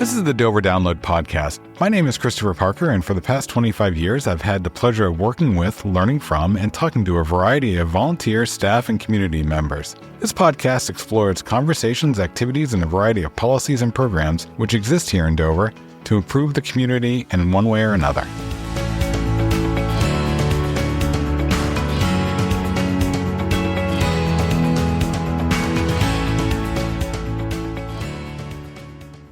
This is the Dover Download Podcast. My name is Christopher Parker, and for the past 25 years, I've had the pleasure of working with, learning from, and talking to a variety of volunteer, staff, and community members. This podcast explores conversations, activities, and a variety of policies and programs which exist here in Dover to improve the community in one way or another.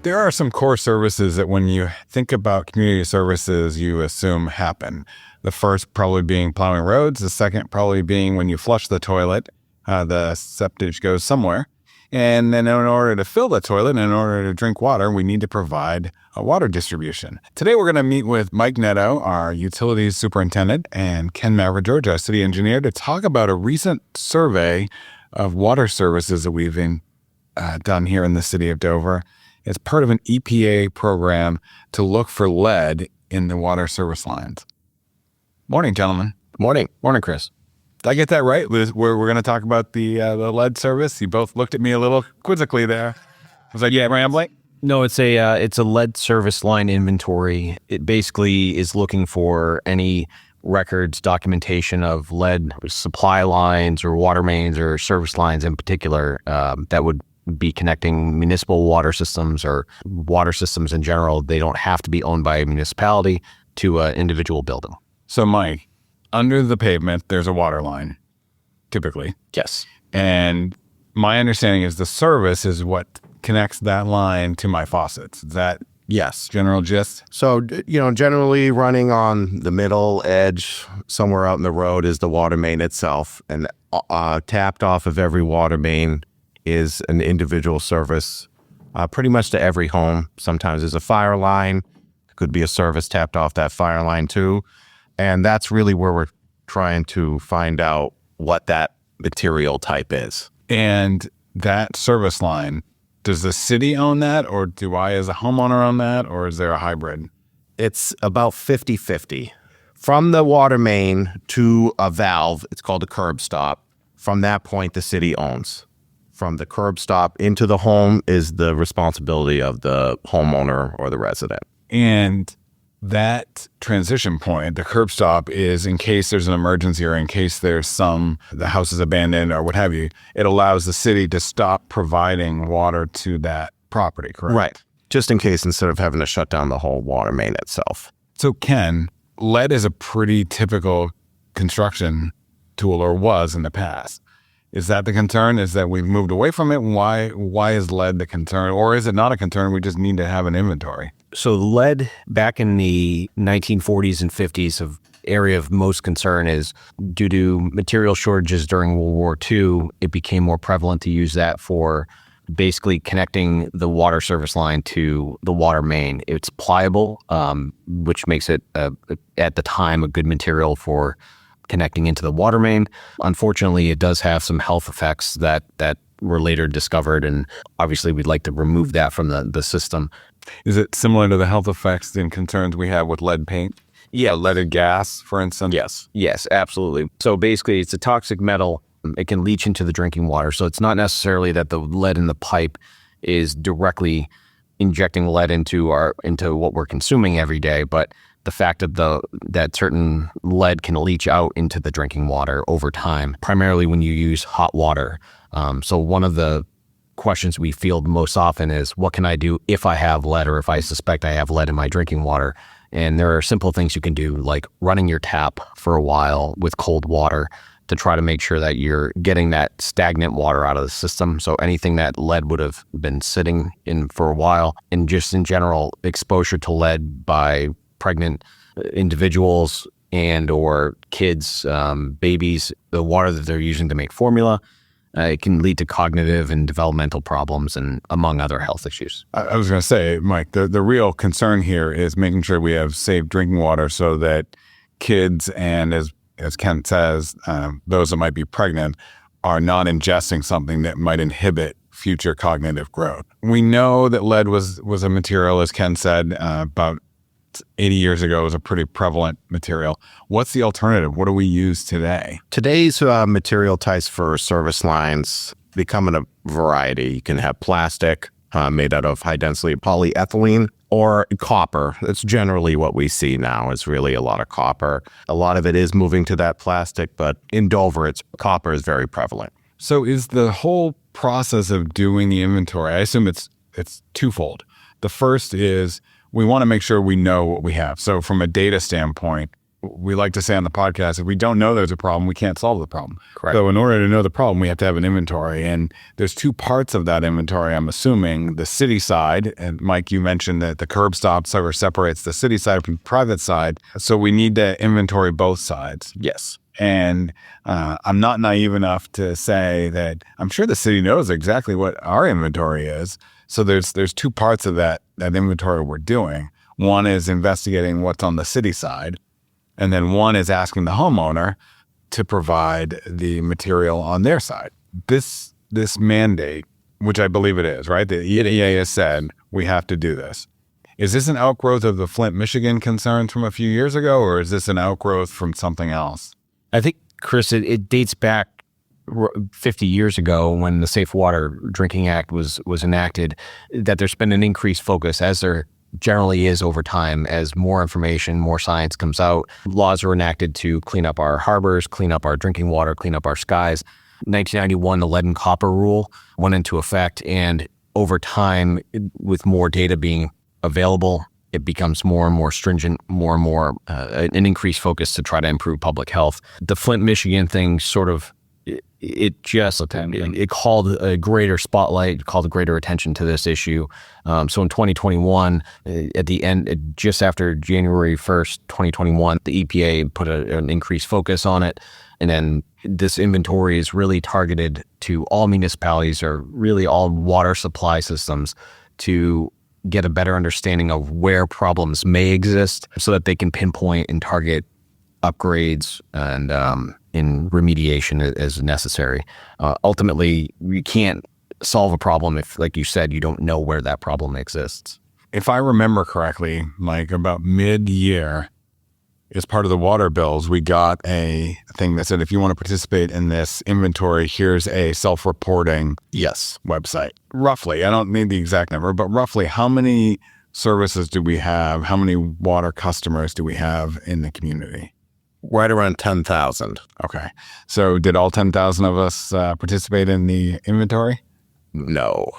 There are some core services that when you think about community services, you assume happen. The first probably being plowing roads. The second probably being when you flush the toilet, the septic goes somewhere. And then in order to fill the toilet, in order to drink water, we need to provide a water distribution. Today, we're going to meet with Mike Netto, our utilities superintendent, and Ken Mavridge, our city engineer, to talk about a recent survey of water services that we've done here in the city of Dover. It's part of an EPA program to look for lead in the water service lines. Morning, gentlemen. Morning. Morning, Chris. Did I get that right? We're going to talk about the lead service. You both looked at me a little quizzically there. Was I rambling? No, it's a lead service line inventory. It basically is looking for any records, documentation of lead supply lines or water mains or service lines in particular that would be connecting municipal water systems or water systems in general. They don't have to be owned by a municipality to an individual building. So, Mike, under the pavement, there's a water line, typically. Yes. And my understanding is the service is what connects that line to my faucets. Is that yes, general gist? So, generally running on the middle edge somewhere out in the road is the water main itself. And tapped off of every water main is an individual service, pretty much to every home. Sometimes there's a fire line. It could be a service tapped off that fire line too. And that's really where we're trying to find out what that material type is. And that service line, does the city own that, or do I as a homeowner own that, or is there a hybrid? It's about 50-50. From the water main to a valve, it's called a curb stop. From that point, the city owns. From the curb stop into the home is the responsibility of the homeowner or the resident. And that transition point, the curb stop, is in case there's an emergency or in case the house is abandoned or what have you, it allows the city to stop providing water to that property, correct? Right. Just in case, instead of having to shut down the whole water main itself. So, Ken, lead is a pretty typical construction tool, or was in the past. Is that the concern? Is that we've moved away from it? Why is lead the concern? Or is it not a concern? We just need to have an inventory. So lead back in the 1940s and 50s of area of most concern is due to material shortages during World War II, it became more prevalent to use that for basically connecting the water service line to the water main. It's pliable, which makes it, at the time, a good material for connecting into the water main. Unfortunately, it does have some health effects that were later discovered, and obviously we'd like to remove that from the system. Is it similar to the health effects and concerns we have with lead paint? Yeah. Leaded gas, for instance? Yes, absolutely. So basically, it's a toxic metal. It can leach into the drinking water. So it's not necessarily that the lead in the pipe is directly injecting lead into what we're consuming every day, but the fact that certain lead can leach out into the drinking water over time, primarily when you use hot water. So one of the questions we field most often is, what can I do if I have lead or if I suspect I have lead in my drinking water? And there are simple things you can do, like running your tap for a while with cold water to try to make sure that you're getting that stagnant water out of the system. So anything that lead would have been sitting in for a while, and just in general, exposure to lead by pregnant individuals and or kids, babies, the water that they're using to make formula, it can lead to cognitive and developmental problems and among other health issues. I was going to say, Mike, the real concern here is making sure we have safe drinking water so that kids and, as Ken says, those that might be pregnant are not ingesting something that might inhibit future cognitive growth. We know that lead was a material, as Ken said, about 80 years ago. It was a pretty prevalent material. What's the alternative? What do we use today? Today's material types for service lines become in a variety. You can have plastic, made out of high-density polyethylene or copper. That's generally what we see now is really a lot of copper. A lot of it is moving to that plastic, but in Dover, copper is very prevalent. So is the whole process of doing the inventory, I assume it's twofold. The first is we want to make sure we know what we have. So from a data standpoint, we like to say on the podcast, if we don't know there's a problem, we can't solve the problem. Correct. So in order to know the problem, we have to have an inventory. And there's two parts of that inventory, I'm assuming. The city side, and Mike, you mentioned that the curb stop separates the city side from the private side. So we need to inventory both sides. Yes. And I'm not naive enough to say that I'm sure the city knows exactly what our inventory is. So there's two parts of that inventory we're doing. One is investigating what's on the city side. And then one is asking the homeowner to provide the material on their side. This mandate, which I believe it is, right? The EPA has said we have to do this. Is this an outgrowth of the Flint, Michigan concerns from a few years ago, or is this an outgrowth from something else? I think, Chris, it dates back 50 years ago when the Safe Water Drinking Act was enacted, that there's been an increased focus, as there generally is over time, as more information, more science comes out. Laws are enacted to clean up our harbors, clean up our drinking water, clean up our skies. 1991, the lead and copper rule went into effect, and over time, with more data being available, it becomes more and more stringent, more and more an increased focus to try to improve public health. The Flint, Michigan thing sort of, it called a greater spotlight, called a greater attention to this issue. So in 2021, at the end, just after January 1st, 2021, the EPA put an increased focus on it. And then this inventory is really targeted to all municipalities, or really all water supply systems, to get a better understanding of where problems may exist so that they can pinpoint and target upgrades and in remediation as necessary. Ultimately, you can't solve a problem if, like you said, you don't know where that problem exists. If I remember correctly, Mike, about mid-year, as part of the water bills, we got a thing that said, if you want to participate in this inventory, here's a self-reporting website. Roughly, I don't need the exact number, but roughly how many services do we have? How many water customers do we have in the community? Right around 10,000. Okay. So did all 10,000 of us participate in the inventory? No.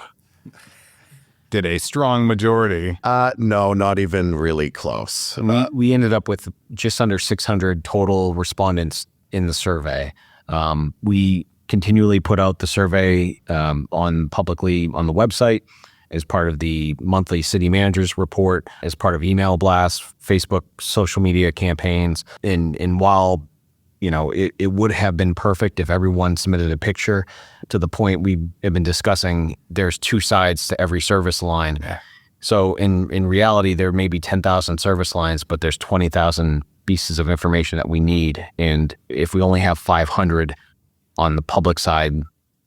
Did a strong majority? No, not even really close. We ended up with just under 600 total respondents in the survey. We continually put out the survey publicly on the website as part of the monthly city managers report, as part of email blasts, Facebook, social media campaigns. And while, it would have been perfect if everyone submitted a picture, to the point we have been discussing, there's two sides to every service line. Yeah. So in reality, there may be 10,000 service lines, but there's 20,000 pieces of information that we need. And if we only have 500 on the public side,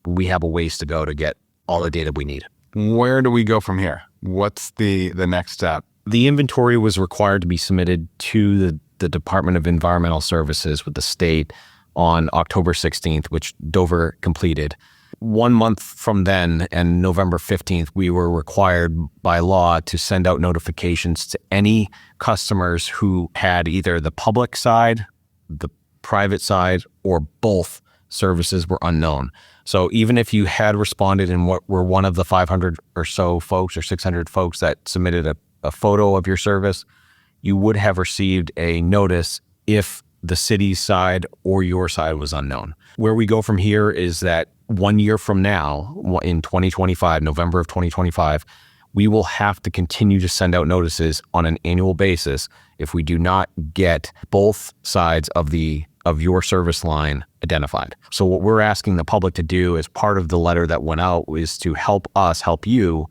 we have a ways to go to get all the data we need. Where do we go from here? What's the next step? The inventory was required to be submitted to the Department of Environmental Services with the state on October 16th, which Dover completed. 1 month from then, and November 15th, we were required by law to send out notifications to any customers who had either the public side, the private side, or both services were unknown. So even if you had responded and were one of the 500 or so folks or 600 folks that submitted a photo of your service, you would have received a notice if the city's side or your side was unknown. Where we go from here is that 1 year from now, in 2025, November of 2025, we will have to continue to send out notices on an annual basis if we do not get both sides of your service line identified. So what we're asking the public to do as part of the letter that went out is to help us help you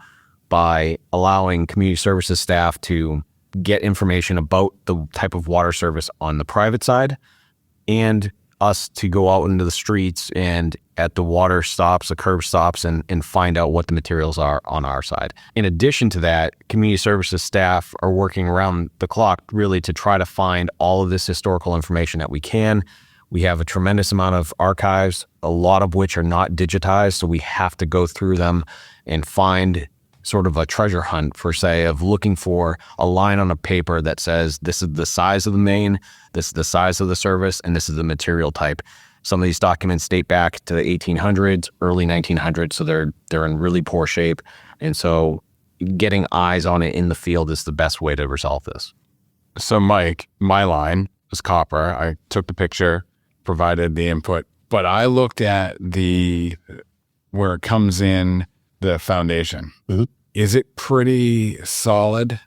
by allowing community services staff to get information about the type of water service on the private side, and us to go out into the streets and at the water stops, the curb stops, and find out what the materials are on our side. In addition to that, community services staff are working around the clock really to try to find all of this historical information that we can. We have a tremendous amount of archives, a lot of which are not digitized, so we have to go through them and find sort of a treasure hunt, per se, of looking for a line on a paper that says this is the size of the main, this is the size of the service, and this is the material type. Some of these documents date back to the 1800s, early 1900s, so they're in really poor shape. And so getting eyes on it in the field is the best way to resolve this. So Mike, my line was copper. I took the picture, provided the input, but I looked at where it comes in the foundation. Mm-hmm. Is it pretty solid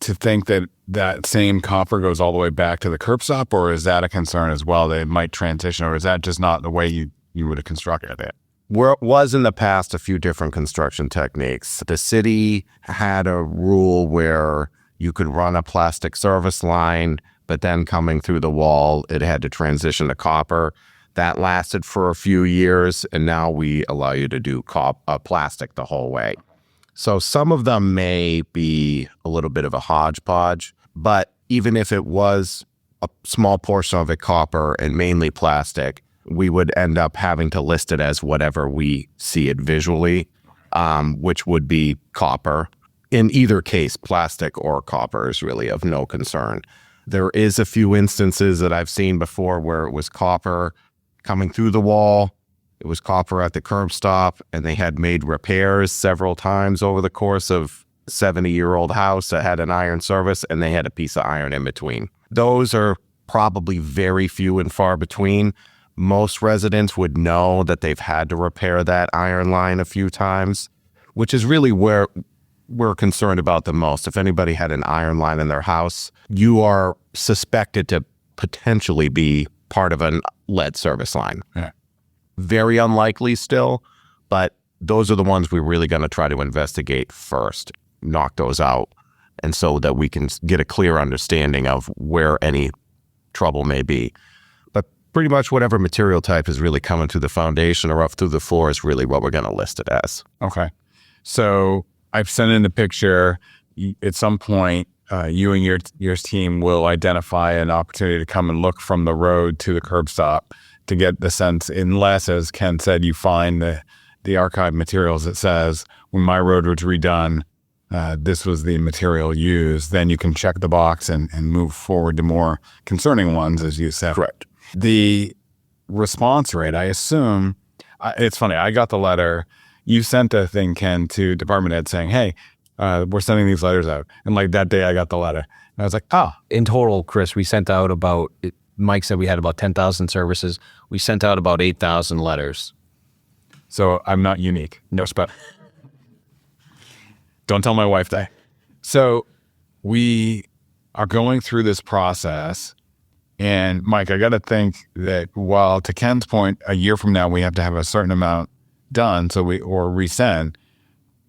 to think that that same copper goes all the way back to the curb stop, or is that a concern as well? They might transition, or is that just not the way you would have constructed it? Where it was in the past a few different construction techniques. The city had a rule where you could run a plastic service line, but then coming through the wall, it had to transition to copper. That lasted for a few years, and now we allow you to do plastic the whole way. So some of them may be a little bit of a hodgepodge, but even if it was a small portion of it copper and mainly plastic, we would end up having to list it as whatever we see it visually, which would be copper. In either case, plastic or copper is really of no concern. There is a few instances that I've seen before where it was copper coming through the wall, it was copper at the curb stop, and they had made repairs several times over the course of a 70-year-old house that had an iron service, and they had a piece of iron in between. Those are probably very few and far between. Most residents would know that they've had to repair that iron line a few times, which is really where we're concerned about the most. If anybody had an iron line in their house, you are suspected to potentially be part of a lead service line. Yeah. Very unlikely still, but those are the ones we're really going to try to investigate first, knock those out, and so that we can get a clear understanding of where any trouble may be. But pretty much whatever material type is really coming through the foundation or up through the floor is really what we're going to list it as. Okay. So I've sent in the picture. At some point, you and your team will identify an opportunity to come and look from the road to the curb stop to get the sense, unless, as Ken said, you find the archive materials that says, when my road was redone, this was the material used, then you can check the box and move forward to more concerning ones, as you said. Correct. The response rate, I assume, it's funny, I got the letter, you sent a thing, Ken, to department head saying, hey, we're sending these letters out. And like that day I got the letter. And I was like, oh. In total, Chris, we sent out about, Mike said we had about 10,000 services. We sent out about 8,000 letters. So I'm not unique. No spot. Don't tell my wife that. So we are going through this process. And Mike, I got to think that while to Ken's point, a year from now, we have to have a certain amount done, or resend.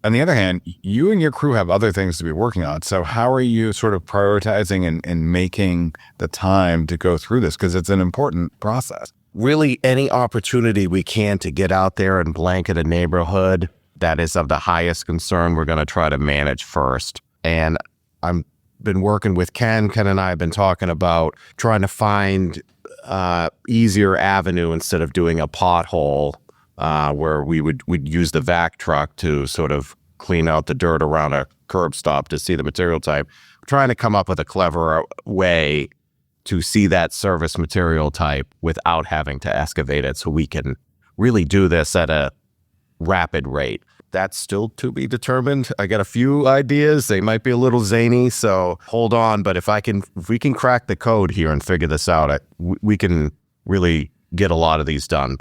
On the other hand, you and your crew have other things to be working on. So how are you sort of prioritizing and making the time to go through this? Because it's an important process. Really, any opportunity we can to get out there and blanket a neighborhood that is of the highest concern, we're going to try to manage first. And I've been working with Ken. Ken and I have been talking about trying to find easier avenue instead of doing a pothole where we'd use the vac truck to sort of clean out the dirt around a curb stop to see the material type. We're trying to come up with a clever way to see that service material type without having to excavate it, so we can really do this at a rapid rate. That's still to be determined. I got a few ideas. They might be a little zany, so hold on. But if we can crack the code here and figure this out, we can really get a lot of these done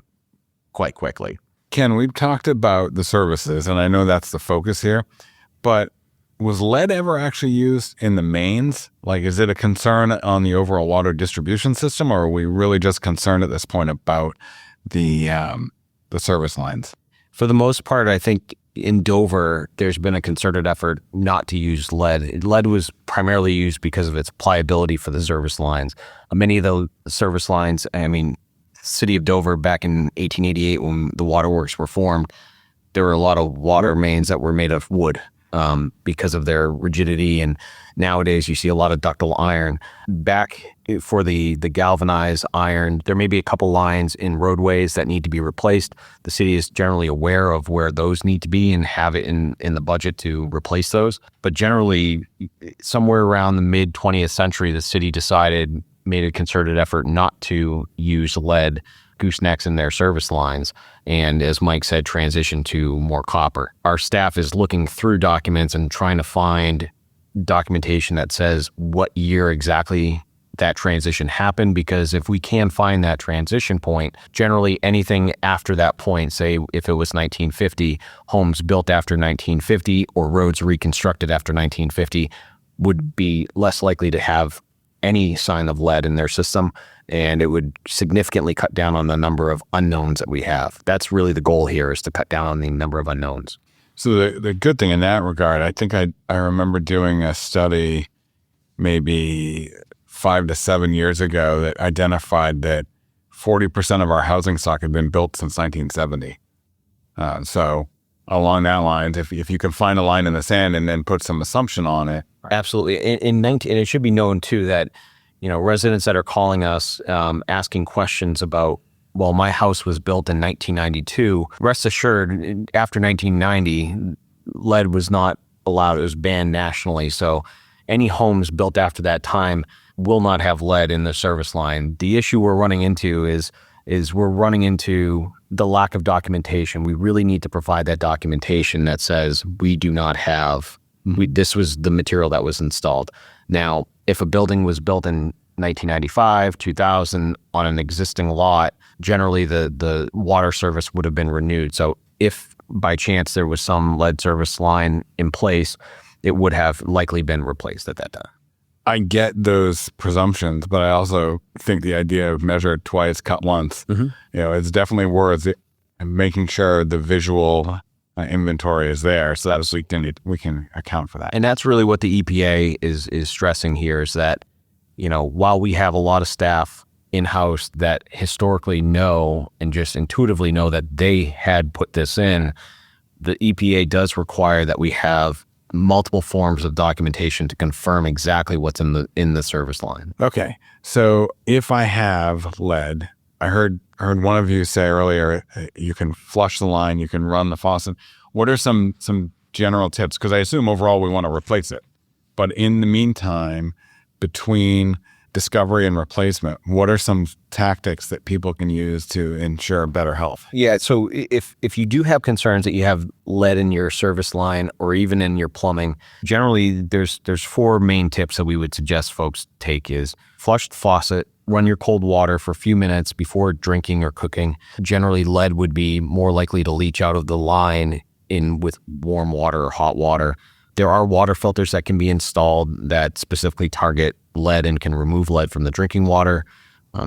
quite quickly. Ken, we've talked about the services, and I know that's the focus here, but was lead ever actually used in the mains? Like, is it a concern on the overall water distribution system, or are we really just concerned at this point about the service lines? For the most part, I think in Dover, there's been a concerted effort not to use lead. Lead was primarily used because of its pliability for the service lines. Many of the service lines, City of Dover back in 1888 when the waterworks were formed, there were a lot of water mains that were made of wood. because of their rigidity. And nowadays you see a lot of ductile iron. Back for the galvanized iron, there may be a couple lines in roadways that need to be replaced. The city is generally aware of where those need to be and have it in the budget to replace those. But generally, somewhere around the mid 20th century, the city made a concerted effort not to use lead goosenecks in their service lines, and as Mike said, transition to more copper. Our staff is looking through documents and trying to find documentation that says what year exactly that transition happened, because if we can find that transition point, generally anything after that point, say if it was 1950, homes built after 1950 or roads reconstructed after 1950 would be less likely to have any sign of lead in their system, and it would significantly cut down on the number of unknowns that we have. That's really the goal here, is to cut down on the number of unknowns. So the good thing in that regard, I think I remember doing a study maybe 5 to 7 years ago that identified that 40% of our housing stock had been built since 1970. So along that lines, if you can find a line in the sand and then put some assumption on it. Absolutely. And it should be known too that, residents that are calling us, asking questions about, well, my house was built in 1992. Rest assured, after 1990, lead was not allowed. It was banned nationally. So any homes built after that time will not have lead in the service line. The issue we're running into is we're running into the lack of documentation. We really need to provide that documentation that says we do not have, this was the material that was installed. Now, if a building was built in 1995, 2000 on an existing lot, generally the water service would have been renewed. So if by chance there was some lead service line in place, it would have likely been replaced at that time. I get those presumptions, but I also think the idea of measure twice, cut once, it's definitely worth it, making sure the visual inventory is there, so that we can account for that. And that's really what the EPA is stressing here, is that, while we have a lot of staff in-house that historically know and just intuitively know that they had put this in, the EPA does require that we have multiple forms of documentation to confirm exactly what's in the service line. Okay, so if I have lead, I heard one of you say earlier, you can flush the line, you can run the faucet. What are some general tips? Because I assume overall we want to replace it, but in the meantime, between discovery and replacement, what are some tactics that people can use to ensure better health? Yeah, so if you do have concerns that you have lead in your service line or even in your plumbing, generally there's 4 main tips that we would suggest folks take is flush the faucet, run your cold water for a few minutes before drinking or cooking. Generally, lead would be more likely to leach out of the line with warm water or hot water. There are water filters that can be installed that specifically target lead and can remove lead from the drinking water.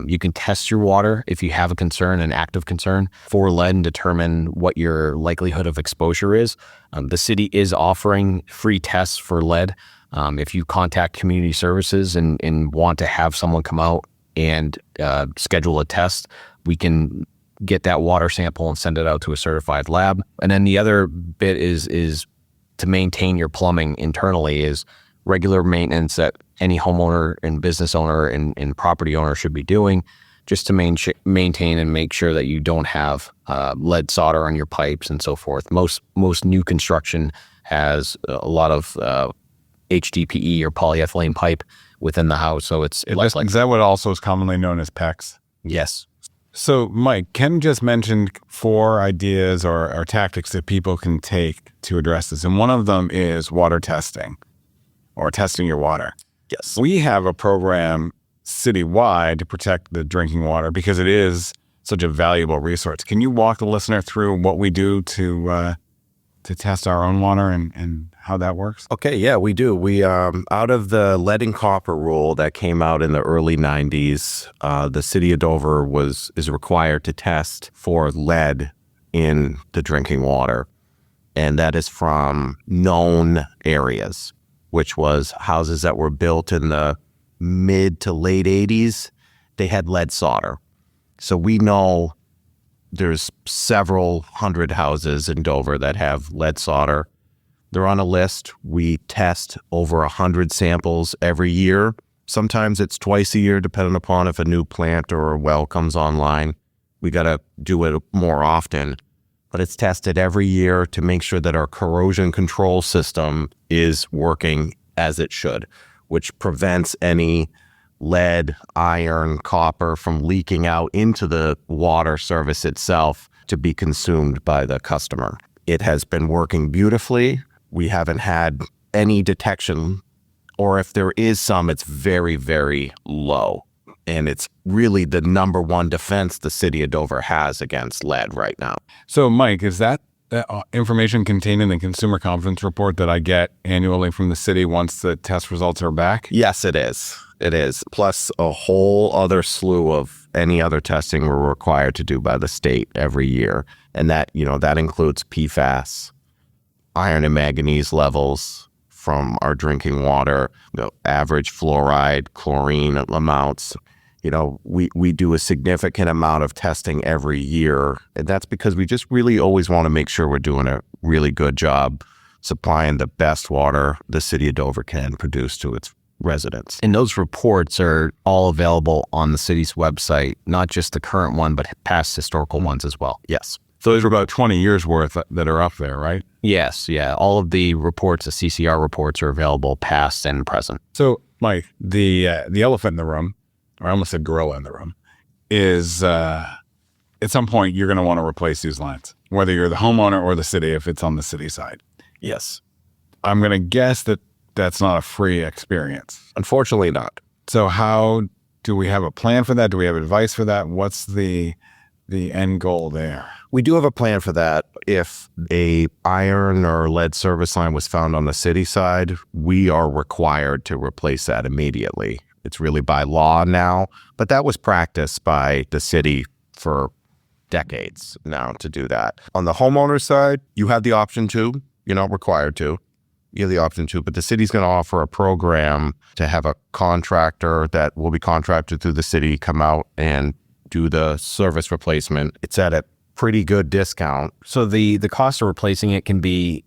You can test your water if you have a concern, an active concern, for lead and determine what your likelihood of exposure is. The city is offering free tests for lead. If you contact community services and want to have someone come out and schedule a test, we can get that water sample and send it out to a certified lab. And then the other bit is to maintain your plumbing internally is regular maintenance that any homeowner and business owner and property owner should be doing, just to maintain and make sure that you don't have lead solder on your pipes and so forth. Most new construction has a lot of HDPE or polyethylene pipe within the house, so it's less like. Is that what also is commonly known as PEX? Yes. So, Mike, Ken just mentioned 4 ideas or tactics that people can take to address this. And one of them is water testing or testing your water. Yes. We have a program citywide to protect the drinking water because it is such a valuable resource. Can you walk the listener through what we do to test our own water and how that works? Okay, yeah, we do. We out of the lead and copper rule that came out in the early 90s, the city of Dover is required to test for lead in the drinking water, and that is from known areas, which was houses that were built in the mid to late 80s. They had lead solder. So we know there's several hundred houses in Dover that have lead solder. They're on a list. We test over 100 samples every year. Sometimes it's twice a year, depending upon if a new plant or a well comes online. We got to do it more often. But it's tested every year to make sure that our corrosion control system is working as it should, which prevents any lead, iron, copper from leaking out into the water service itself to be consumed by the customer. It has been working beautifully. We haven't had any detection, or if there is some, it's very, very low. And it's really the number one defense the city of Dover has against lead right now. So, Mike, is that information contained in the consumer confidence report that I get annually from the city once the test results are back? Yes, it is. It is. Plus a whole other slew of any other testing we're required to do by the state every year. And that includes PFAS, iron and manganese levels from our drinking water, average fluoride, chlorine amounts. We do a significant amount of testing every year. And that's because we just really always want to make sure we're doing a really good job supplying the best water the city of Dover can produce to its residents. And those reports are all available on the city's website, not just the current one, but past historical ones as well. Yes. So those are about 20 years worth that are up there, right? Yes, yeah. All of the reports, the CCR reports, are available past and present. So, Mike, the elephant in the room, or I almost said gorilla in the room, is at some point you're going to want to replace these lines, whether you're the homeowner or the city, if it's on the city side. Yes. I'm going to guess that that's not a free experience. Unfortunately not. So how do we have a plan for that? Do we have advice for that? What's the end goal there? We do have a plan for that. If a iron or lead service line was found on the city side, we are required to replace that immediately. It's really by law now, but that was practiced by the city for decades now to do that. On the homeowner side, you have the option to. You're not required to. You have the option to, but the city's going to offer a program to have a contractor that will be contracted through the city come out and do the service replacement. It's at a pretty good discount. So the cost of replacing it can be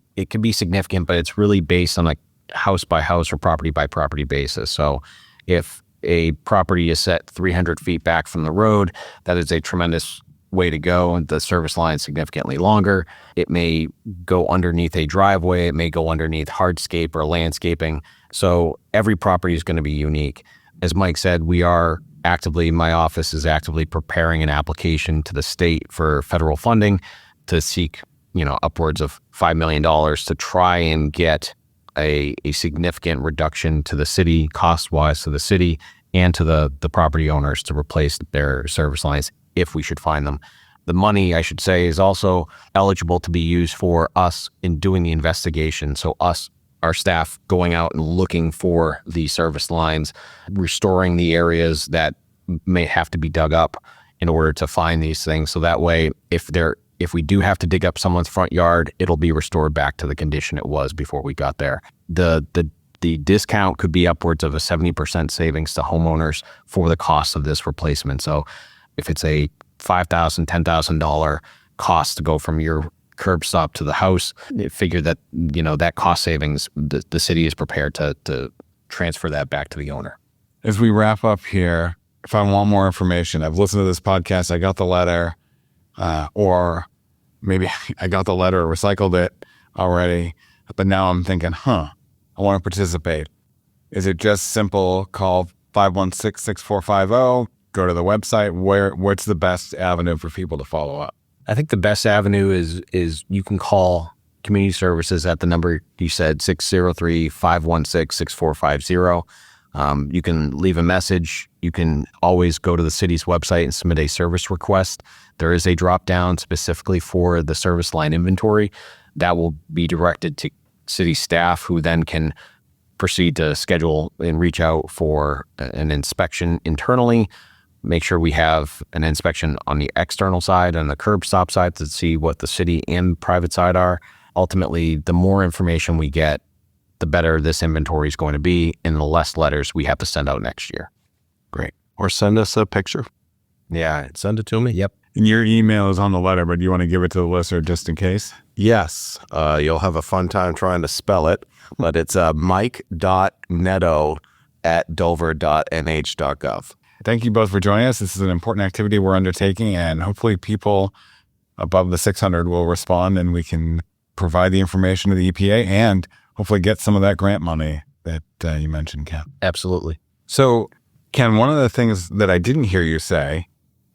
significant, but it's really based on a house by house or property by property basis. So if a property is set 300 feet back from the road, that is a tremendous way to go, and the service line is significantly longer. It may go underneath a driveway. It may go underneath hardscape or landscaping. So every property is going to be unique. As Mike said, my office is actively preparing an application to the state for federal funding to seek, upwards of $5 million to try and get a significant reduction to the city, cost-wise to the city and to the property owners to replace their service lines if we should find them. The money, I should say, is also eligible to be used for us in doing the investigation. So our staff going out and looking for the service lines, restoring the areas that may have to be dug up in order to find these things. So that way, if we do have to dig up someone's front yard, it'll be restored back to the condition it was before we got there. The discount could be upwards of a 70% savings to homeowners for the cost of this replacement. So if it's a $5,000, $10,000 cost to go from your curb stop to the house, figure that, that cost savings, the city is prepared to transfer that back to the owner. As we wrap up here, if I want more information, I've listened to this podcast, I got the letter, or maybe I got the letter, recycled it already, but now I'm thinking, I want to participate. Is it just simple? Call 516-6450, go to the website. What's the best avenue for people to follow up? I think the best avenue is you can call community services at the number you said, 603-516-6450. You can leave a message. You can always go to the city's website and submit a service request. There is a drop down specifically for the service line inventory that will be directed to city staff, who then can proceed to schedule and reach out for an inspection internally. Make sure we have an inspection on the external side and the curb stop side to see what the city and private side are. Ultimately, the more information we get, the better this inventory is going to be, and the less letters we have to send out next year. Great. Or send us a picture. Yeah. Send it to me. Yep. And your email is on the letter, but do you want to give it to the listener just in case? Yes, you'll have a fun time trying to spell it, but it's mike.neto@dover.nh.gov. Thank you both for joining us. This is an important activity we're undertaking, and hopefully people above the 600 will respond and we can provide the information to the EPA and hopefully get some of that grant money that you mentioned, Ken. Absolutely. So, Ken, one of the things that I didn't hear you say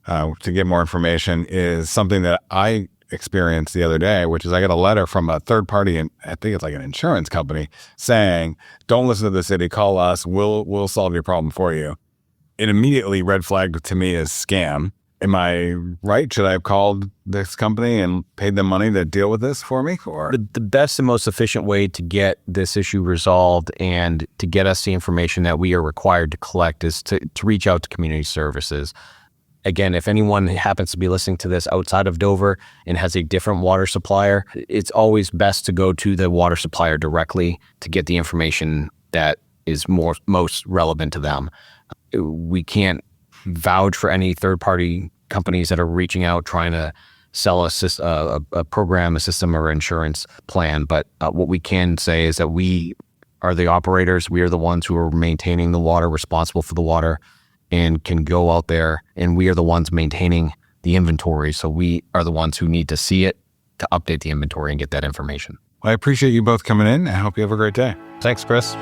to get more information is something that I experienced the other day, which is I got a letter from a third party, and I think it's like an insurance company, saying, don't listen to the city, call us, we'll solve your problem for you. It immediately red flagged to me as scam. Am I right? Should I have called this company and paid them money to deal with this for me? Or The best and most efficient way to get this issue resolved and to get us the information that we are required to collect is to reach out to community services. Again, if anyone happens to be listening to this outside of Dover and has a different water supplier, it's always best to go to the water supplier directly to get the information that is most relevant to them. We can't vouch for any third-party companies that are reaching out trying to sell a program, a system, or insurance plan. But what we can say is that we are the operators. We are the ones who are maintaining the water, responsible for the water, and can go out there, and we are the ones maintaining the inventory. So we are the ones who need to see it to update the inventory and get that information. Well, I appreciate you both coming in. I hope you have a great day. Thanks, Chris.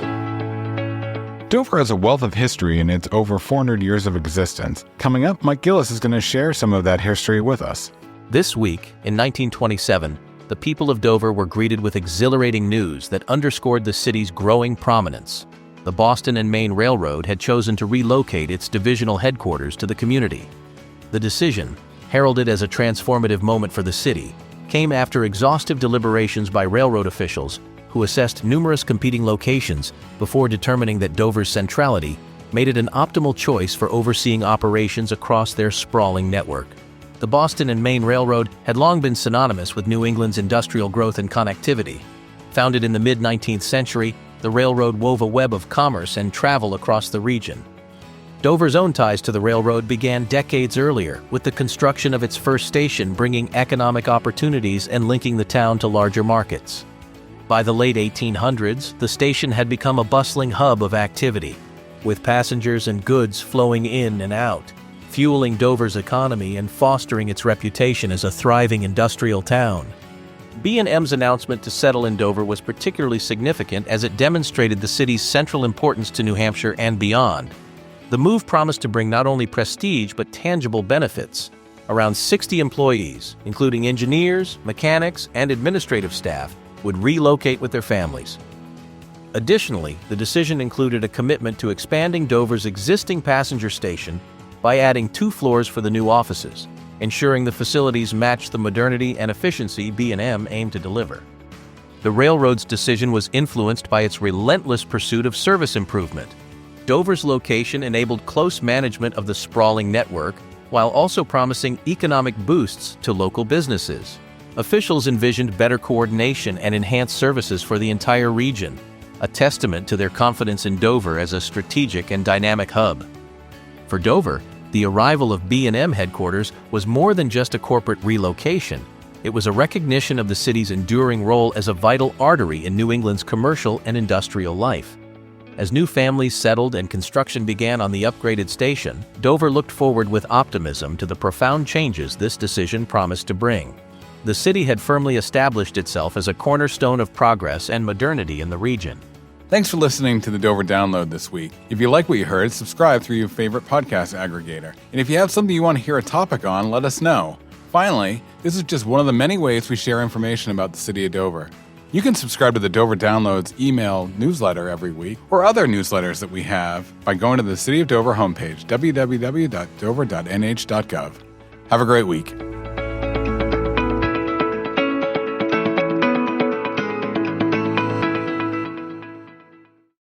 Dover has a wealth of history in its over 400 years of existence. Coming up, Mike Gillis is going to share some of that history with us. This week, in 1927, the people of Dover were greeted with exhilarating news that underscored the city's growing prominence. The Boston and Maine Railroad had chosen to relocate its divisional headquarters to the community. The decision, heralded as a transformative moment for the city, came after exhaustive deliberations by railroad officials who assessed numerous competing locations before determining that Dover's centrality made it an optimal choice for overseeing operations across their sprawling network. The Boston and Maine Railroad had long been synonymous with New England's industrial growth and connectivity. Founded in the mid-19th century, the railroad wove a web of commerce and travel across the region. Dover's own ties to the railroad began decades earlier, with the construction of its first station bringing economic opportunities and linking the town to larger markets. By the late 1800s, the station had become a bustling hub of activity, with passengers and goods flowing in and out, fueling Dover's economy and fostering its reputation as a thriving industrial town. B&M's announcement to settle in Dover was particularly significant as it demonstrated the city's central importance to New Hampshire and beyond. The move promised to bring not only prestige but tangible benefits. Around 60 employees, including engineers, mechanics, and administrative staff, would relocate with their families. Additionally, the decision included a commitment to expanding Dover's existing passenger station by adding 2 floors for the new offices, ensuring the facilities matched the modernity and efficiency B&M aimed to deliver. The railroad's decision was influenced by its relentless pursuit of service improvement. Dover's location enabled close management of the sprawling network, while also promising economic boosts to local businesses. Officials envisioned better coordination and enhanced services for the entire region, a testament to their confidence in Dover as a strategic and dynamic hub. For Dover, the arrival of B&M headquarters was more than just a corporate relocation. It was a recognition of the city's enduring role as a vital artery in New England's commercial and industrial life. As new families settled and construction began on the upgraded station, Dover looked forward with optimism to the profound changes this decision promised to bring. The city had firmly established itself as a cornerstone of progress and modernity in the region. Thanks for listening to the Dover Download this week. If you like what you heard, subscribe through your favorite podcast aggregator. And if you have something you want to hear a topic on, let us know. Finally, this is just one of the many ways we share information about the city of Dover. You can subscribe to the Dover Downloads email newsletter every week or other newsletters that we have by going to the City of Dover homepage, www.dover.nh.gov. Have a great week.